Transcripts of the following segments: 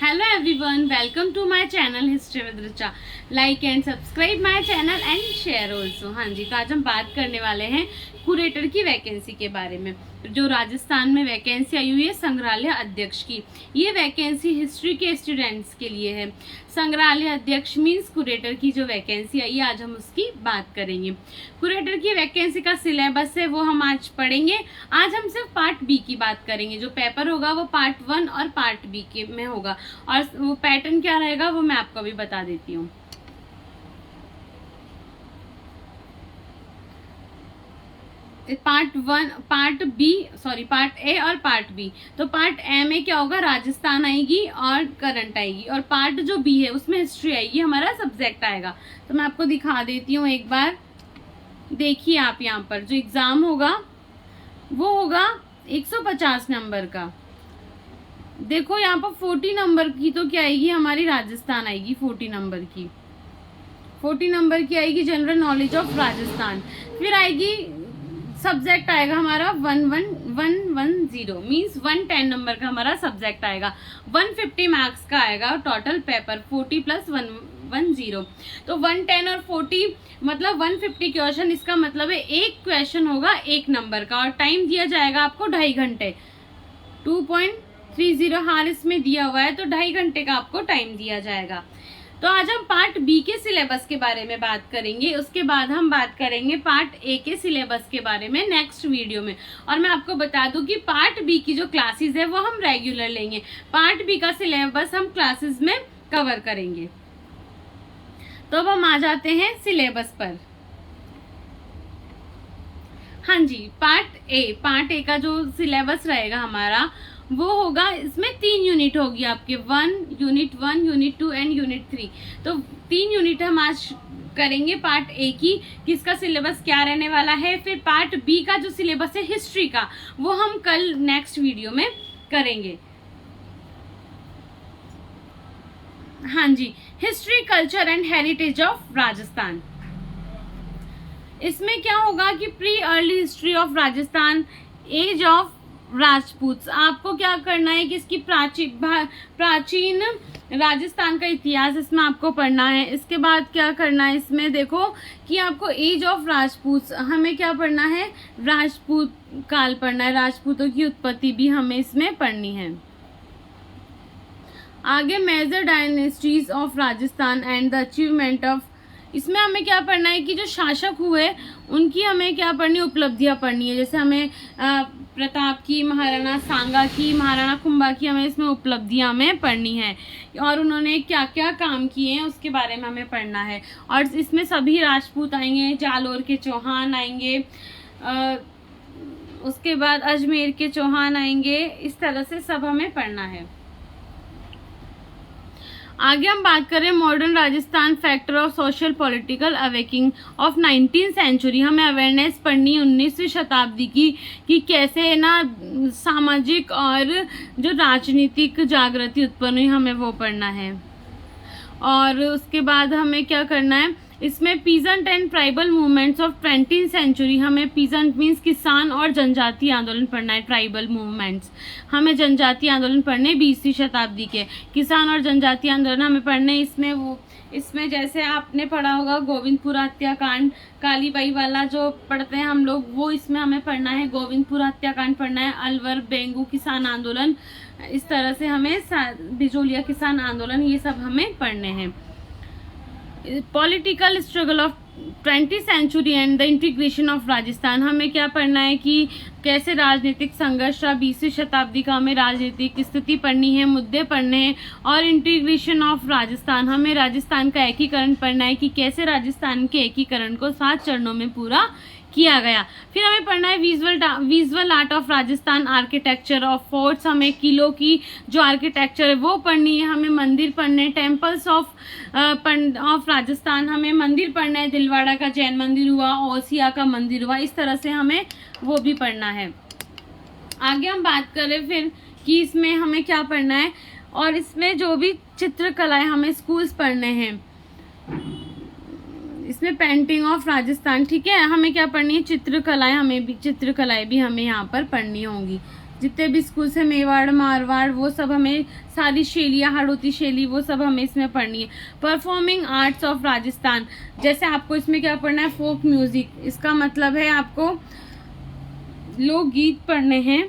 Hello everyone, welcome to my channel History with Richa. Like and subscribe my channel and share also. हाँ जी, तो आज हम बात करने वाले हैं क्यूरेटर की वैकेंसी के बारे में। जो राजस्थान में वैकेंसी आई हुई है संग्रहालय अध्यक्ष की, ये वैकेंसी हिस्ट्री के स्टूडेंट्स के लिए है। संग्रहालय अध्यक्ष मीन्स क्यूरेटर की जो वैकेंसी आई है, आज हम उसकी बात करेंगे। क्यूरेटर की वैकेंसी का सिलेबस है वो हम आज पढ़ेंगे। आज हम सिर्फ पार्ट बी की बात करेंगे। जो पेपर होगा वो पार्ट 1 और पार्ट बी के में होगा, और वो पैटर्न क्या रहेगा वो मैं आपको अभी बता देती हूँ। पार्ट ए और पार्ट बी। तो पार्ट ए में क्या होगा, राजस्थान आएगी और करंट आएगी, और पार्ट जो बी है उसमें हिस्ट्री आएगी, हमारा सब्जेक्ट आएगा। तो मैं आपको दिखा देती हूँ एक बार, देखिए आप यहाँ पर जो एग्जाम होगा वो होगा 150 नंबर का। देखो यहाँ पर 40 नंबर की तो क्या आएगी, हमारी राजस्थान आएगी 40 नंबर की। 40 नंबर की आएगी जनरल नॉलेज ऑफ राजस्थान। फिर आएगी सब्जेक्ट आएगा हमारा 11110 मीन्स 110 नंबर का हमारा सब्जेक्ट आएगा। 150 मार्क्स का आएगा टोटल पेपर, 40 प्लस 110। तो 110 और 40 मतलब 150 क्वेश्चन। इसका मतलब है एक क्वेश्चन होगा 1 नंबर का, और टाइम दिया जाएगा आपको 2.5 घंटे। 2.30 हार इसमें दिया हुआ है, तो 2.5 घंटे का आपको टाइम दिया जाएगा। तो आज हम पार्ट बी के सिलेबस के बारे में बात करेंगे, उसके बाद हम बात करेंगे पार्ट ए के सिलेबस के बारे में नेक्स्ट वीडियो में। और मैं आपको बता दूं कि पार्ट बी की जो क्लासेस है वो हम रेगुलर लेंगे। पार्ट बी का सिलेबस हम क्लासेस में कवर करेंगे। तो अब हम आ जाते हैं सिलेबस पर। हाँ जी, पार्ट ए का जो सिलेबस रहेगा हमारा वो होगा, इसमें 3 यूनिट होगी आपके, यूनिट 1, यूनिट 2 एंड यूनिट 3। तो 3 यूनिट हम आज करेंगे पार्ट ए की, किसका सिलेबस क्या रहने वाला है। फिर पार्ट बी का जो सिलेबस है हिस्ट्री का, वो हम कल नेक्स्ट वीडियो में करेंगे। हाँ जी, history, culture and heritage of Rajasthan. इसमें क्या होगा कि pre early history of Rajasthan, age of Rajput. आपको क्या करना है कि इसकी प्राचीन राजस्थान का इतिहास इसमें आपको पढ़ना है। इसके बाद क्या करना है, इसमें देखो कि आपको एज ऑफ राजपूत, हमें क्या पढ़ना है, राजपूत काल पढ़ना है, राजपूतों की उत्पत्ति भी हमें इसमें पढ़नी है। आगे major dynasties of Rajasthan and the achievement of, इसमें हमें क्या पढ़ना है कि जो शासक हुए उनकी हमें क्या पढ़नी, उपलब्धियां पढ़नी है। जैसे हमें प्रताप की, महाराणा सांगा की, महाराणा कुंभा की, हमें इसमें उपलब्धियां हमें पढ़नी है, और उन्होंने क्या क्या काम किए हैं उसके बारे में हमें पढ़ना है। और इसमें सभी राजपूत आएंगे, जालोर के चौहान आएंगे, उसके बाद अजमेर के चौहान आएंगे, इस तरह से सब हमें पढ़ना है। आगे हम बात करें modern Rajasthan, factor of social political awakening of 19th century. हमें अवेयरनेस पढ़नी है 19वीं शताब्दी की, कि कैसे ना सामाजिक और जो राजनीतिक जागृति उत्पन्न हुई, हमें वो पढ़ना है। और उसके बाद हमें क्या करना है, इसमें peasant and tribal movements of 20th century. हमें पीजेंट मीन्स किसान और जनजातीय आंदोलन पढ़ना है। ट्राइबल मूवमेंट्स हमें जनजातीय आंदोलन पढ़ने 20वीं शताब्दी के। किसान और जनजातीय आंदोलन हमें पढ़ने, इसमें जैसे आपने पढ़ा होगा गोविंदपुरा हत्याकांड, कालीबाई वाला जो पढ़ते हैं हम लोग, वो इसमें हमें पढ़ना है। गोविंदपुरा हत्याकांड पढ़ना है, अलवर बेंगू किसान आंदोलन, इस तरह से हमें बिजोलिया किसान आंदोलन, ये सब हमें पढ़ने हैं। Political struggle of 20th century and the integration of Rajasthan. हमें क्या पढ़ना है कि कैसे राजनीतिक संघर्ष रहा 20वीं शताब्दी का, हमें राजनीतिक स्थिति पढ़नी है, मुद्दे पढ़ने हैं। और इंटीग्रेशन ऑफ राजस्थान, हमें राजस्थान का एकीकरण पढ़ना है कि कैसे राजस्थान के एकीकरण को 7 चरणों में पूरा किया गया। फिर हमें पढ़ना है visual art of Rajasthan, architecture of forts, हमें किलों की जो आर्किटेक्चर है वो पढ़नी है। हमें मंदिर पढ़ने, टेम्पल्स ऑफ राजस्थान, हमें मंदिर पढ़ना है। दिलवाड़ा का जैन मंदिर हुआ, ओसिया का मंदिर हुआ, इस तरह से हमें वो भी पढ़ना है। आगे हम बात करें फिर कि इसमें हमें क्या पढ़ना है, और इसमें जो भी चित्रकलाएं हमें स्कूल्स पढ़ने हैं, इसमें पेंटिंग ऑफ राजस्थान, ठीक है। हमें क्या पढ़नी है, चित्रकलाएं भी हमें यहाँ पर पढ़नी होंगी। जितने भी स्कूल से मेवाड़ मारवाड़ वो सब हमें सारी शैलियाँ, हाड़ौती शैली वो सब हमें इसमें पढ़नी है। परफॉर्मिंग आर्ट्स ऑफ राजस्थान, जैसे आपको इसमें क्या पढ़ना है, फोक म्यूजिक, इसका मतलब है आपको लोकगीत पढ़ने हैं,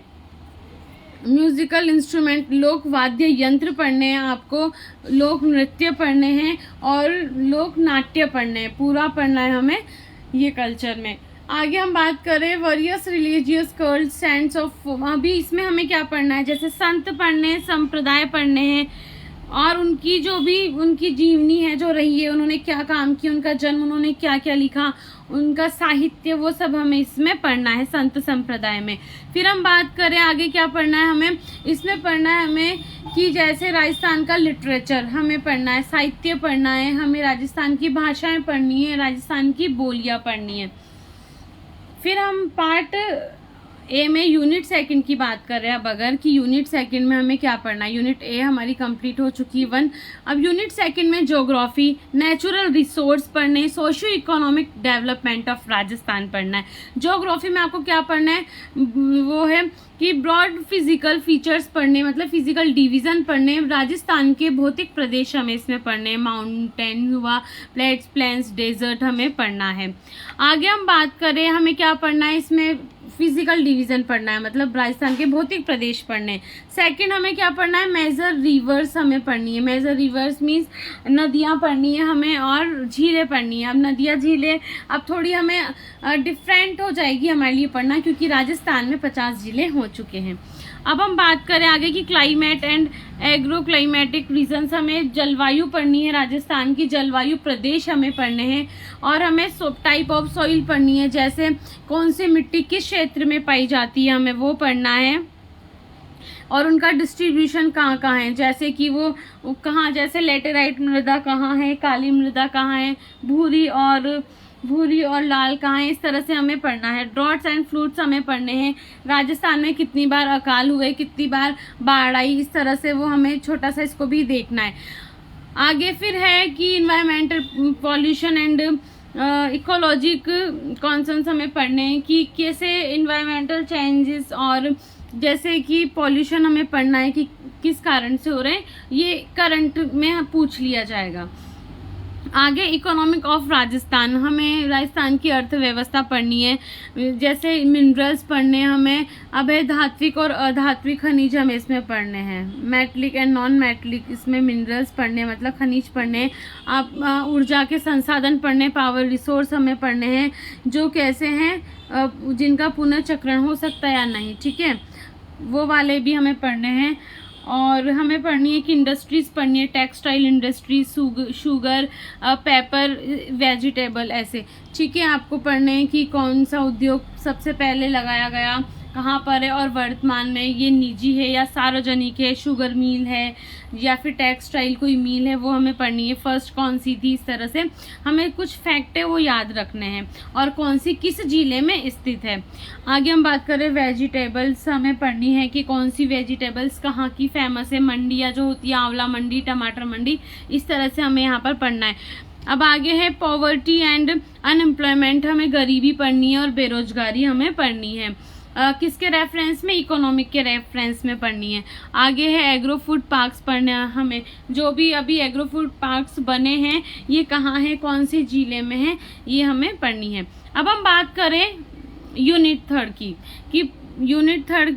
म्यूजिकल इंस्ट्रूमेंट लोक वाद्य यंत्र पढ़ने हैं आपको, लोक नृत्य पढ़ने हैं और लोक नाट्य पढ़ने हैं, पूरा पढ़ना है हमें ये कल्चर में। आगे हम बात करें various religious cult saints of, अभी इसमें हमें क्या पढ़ना है, जैसे संत पढ़ने हैं, संप्रदाय पढ़ने हैं और उनकी जो भी उनकी जीवनी है जो रही है, उन्होंने क्या काम किया, उनका जन्म, उन्होंने क्या क्या लिखा, उनका साहित्य, वो सब हमें इसमें पढ़ना है संत संप्रदाय में। फिर हम बात करें आगे क्या पढ़ना है हमें, इसमें पढ़ना है हमें कि जैसे राजस्थान का लिटरेचर हमें पढ़ना है, साहित्य पढ़ना है, हमें राजस्थान की भाषाएं पढ़नी है, राजस्थान की बोलियां पढ़नी है। फिर हम पार्ट ए में यूनिट सेकंड की बात कर रहे हैं अब, अगर कि यूनिट सेकंड में हमें क्या पढ़ना है। यूनिट ए हमारी कंप्लीट हो चुकी है 1। अब यूनिट सेकंड में ज्योग्राफी, नेचुरल रिसोर्स पढ़ने, socio economic development of Rajasthan पढ़ना है। ज्योग्राफी में आपको क्या पढ़ना है, वो है कि ब्रॉड फिजिकल फीचर्स पढ़ने, मतलब फिजिकल डिवीजन पढ़ने, राजस्थान के भौतिक प्रदेश हमें इसमें पढ़ने हैं, माउंटेन हुआ, प्लेट्स, प्लेन्स, डेजर्ट हमें पढ़ना है। आगे हम बात करें हमें क्या पढ़ना है, इसमें फिजिकल डिवीजन पढ़ना है, मतलब राजस्थान के भौतिक प्रदेश पढ़ने। सेकंड हमें क्या पढ़ना है, मेजर रिवर्स हमें पढ़नी है। मेजर रिवर्स मीन्स नदियाँ पढ़नी है हमें और झीलें पढ़नी है। अब नदियाँ झीलें अब थोड़ी हमें डिफरेंट हो जाएगी हमारे लिए पढ़ना, क्योंकि राजस्थान में 50 जिले हो चुके हैं। अब हम बात करें आगे की climate and agro climatic regions, हमें जलवायु पढ़नी है, राजस्थान की जलवायु प्रदेश हमें पढ़ने हैं और हमें टाइप ऑफ सॉइल पढ़नी है, जैसे कौन सी मिट्टी किस क्षेत्र में पाई जाती है हमें वो पढ़ना है और उनका डिस्ट्रीब्यूशन कहाँ कहाँ है, जैसे कि वो कहाँ, जैसे लेटेराइट मृदा कहाँ है, काली मृदा कहाँ है, भूरी और लाल कहाँ है, इस तरह से हमें पढ़ना है। ड्रॉट्स एंड फ्लूट्स हमें पढ़ने हैं, राजस्थान में कितनी बार अकाल हुए, कितनी बार बाढ़ आई, इस तरह से वो हमें छोटा सा इसको भी देखना है। आगे फिर है कि environmental pollution and ecologic concerns हमें पढ़ने हैं कि कैसे इन्वायरमेंटल चेंजेस और जैसे कि पॉल्यूशन हमें पढ़ना है कि किस कारण से हो रहे हैं, ये करंट में पूछ लिया जाएगा। आगे इकोनॉमिक ऑफ राजस्थान, हमें राजस्थान की अर्थव्यवस्था पढ़नी है, जैसे मिनरल्स पढ़ने हैं हमें, अभय धात्विक और अधात्विक खनिज हमें इसमें पढ़ने हैं, मेटलिक एंड नॉन मेटलिक, इसमें मिनरल्स पढ़ने मतलब खनिज पढ़ने। आप ऊर्जा के संसाधन पढ़ने, पावर रिसोर्स हमें पढ़ने हैं जो कैसे हैं, जिनका पुनर्चक्रण हो सकता है या नहीं, ठीक है, वो वाले भी हमें पढ़ने हैं। और हमें पढ़नी है कि इंडस्ट्रीज़ पढ़नी है, textile industry, sugar, paper, vegetable, ऐसे, ठीक है। आपको पढ़ने हैं कि कौन सा उद्योग सबसे पहले लगाया गया, कहाँ पर है और वर्तमान में ये निजी है या सार्वजनिक है, शुगर मिल है या फिर टेक्सटाइल कोई मिल है, वो हमें पढ़नी है, फर्स्ट कौन सी थी, इस तरह से हमें कुछ फैक्ट है वो याद रखने हैं और कौन सी किस जिले में स्थित है। आगे हम बात करें वेजिटेबल्स, हमें पढ़नी है कि कौन सी वेजिटेबल्स कहाँ की फेमस है, मंडियाँ जो होती है, आंवला मंडी, टमाटर मंडी, इस तरह से हमें यहाँ पर पढ़ना है। अब आगे है पॉवर्टी एंड अनएम्प्लॉयमेंट, हमें गरीबी पढ़नी है और बेरोजगारी हमें पढ़नी है, किसके रेफरेंस में, इकोनॉमिक के रेफरेंस में पढ़नी है। आगे है एग्रो फूड पार्क्स पढ़ने हैं हमें, जो भी अभी एग्रो फूड पार्क्स बने हैं ये कहाँ है, कौन से जिले में है, ये हमें पढ़नी है। अब हम बात करें यूनिट थर्ड की कि यूनिट थर्ड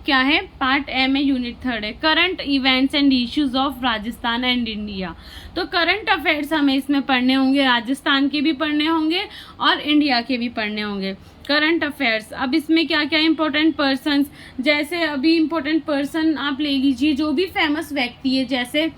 क्या है, पार्ट ए में यूनिट थर्ड है current events and issues of Rajasthan and India. तो करंट अफेयर्स हमें इसमें पढ़ने होंगे, राजस्थान के भी पढ़ने होंगे और इंडिया के भी पढ़ने होंगे। करंट अफेयर्स, अब इसमें क्या क्या इंपॉर्टेंट पर्सन्स, जैसे अभी इंपॉर्टेंट पर्सन आप ले लीजिए, जो भी फेमस व्यक्ति है, जैसे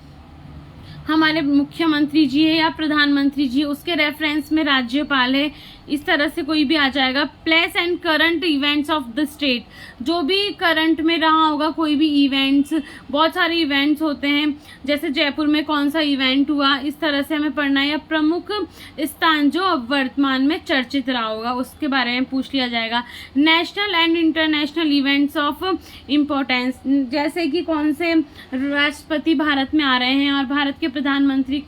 हमारे मुख्यमंत्री जी है या प्रधानमंत्री जी, उसके रेफरेंस में राज्यपाल है, इस तरह से कोई भी आ जाएगा। Place and current events of the state, जो भी करंट में रहा होगा कोई भी इवेंट्स, बहुत सारे इवेंट्स होते हैं, जैसे जयपुर में कौन सा इवेंट हुआ, इस तरह से हमें पढ़ना है। या प्रमुख स्थान जो अब वर्तमान में चर्चित रहा होगा उसके बारे में पूछ लिया जाएगा। National and international events of importance, जैसे कि कौन से राष्ट्रपति भारत में आ रहे हैं और भारत के प्रधानमंत्री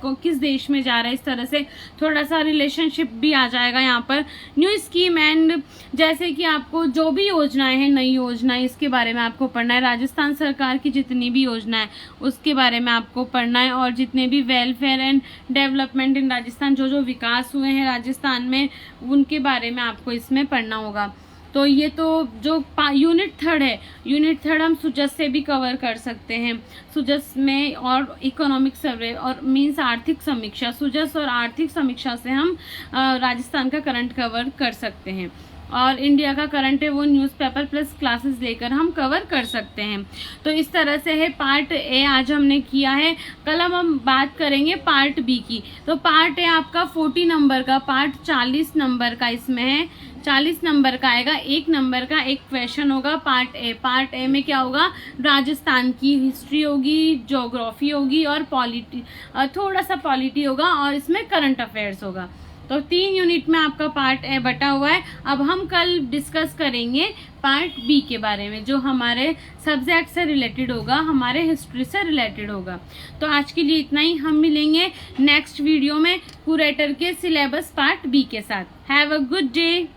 को किस देश में जा रहे हैं, इस तरह से थोड़ा सा रिलेशनशिप भी आ जाएगा आएगा यहाँ पर न्यू स्कीम एंड जैसे कि आपको जो भी योजनाएं हैं, नई योजनाएं, इसके बारे में आपको पढ़ना है। राजस्थान सरकार की जितनी भी योजना है उसके बारे में आपको पढ़ना है, और जितने भी welfare and development in Rajasthan, जो जो विकास हुए हैं राजस्थान में, उनके बारे में आपको इसमें पढ़ना होगा। तो ये तो जो यूनिट थर्ड है, यूनिट थर्ड हम सुजस से भी कवर कर सकते हैं। सुजस में और इकोनॉमिक सर्वे और मीन्स आर्थिक समीक्षा, सुजस और आर्थिक समीक्षा से हम राजस्थान का करंट कवर कर सकते हैं, और इंडिया का करंट है वो न्यूज़पेपर प्लस क्लासेस लेकर हम कवर कर सकते हैं। तो इस तरह से है पार्ट ए आज हमने किया है। कल हम बात करेंगे पार्ट बी की। तो पार्ट ए आपका 40 नंबर का, पार्ट 40 नंबर का इसमें है, 40 नंबर का आएगा, 1 नंबर का एक क्वेश्चन होगा पार्ट ए। पार्ट ए में क्या होगा, राजस्थान की हिस्ट्री होगी, ज्योग्राफी होगी और पॉलिटी, थोड़ा सा पॉलिटी होगा, और इसमें करंट अफेयर्स होगा। तो 3 यूनिट में आपका पार्ट ए बटा हुआ है। अब हम कल डिस्कस करेंगे पार्ट बी के बारे में, जो हमारे सब्जेक्ट से रिलेटेड होगा, हमारे हिस्ट्री से रिलेटेड होगा। तो आज के लिए इतना ही, हम मिलेंगे नेक्स्ट वीडियो में क्यूरेटर के सिलेबस पार्ट बी के साथ। Have a good day.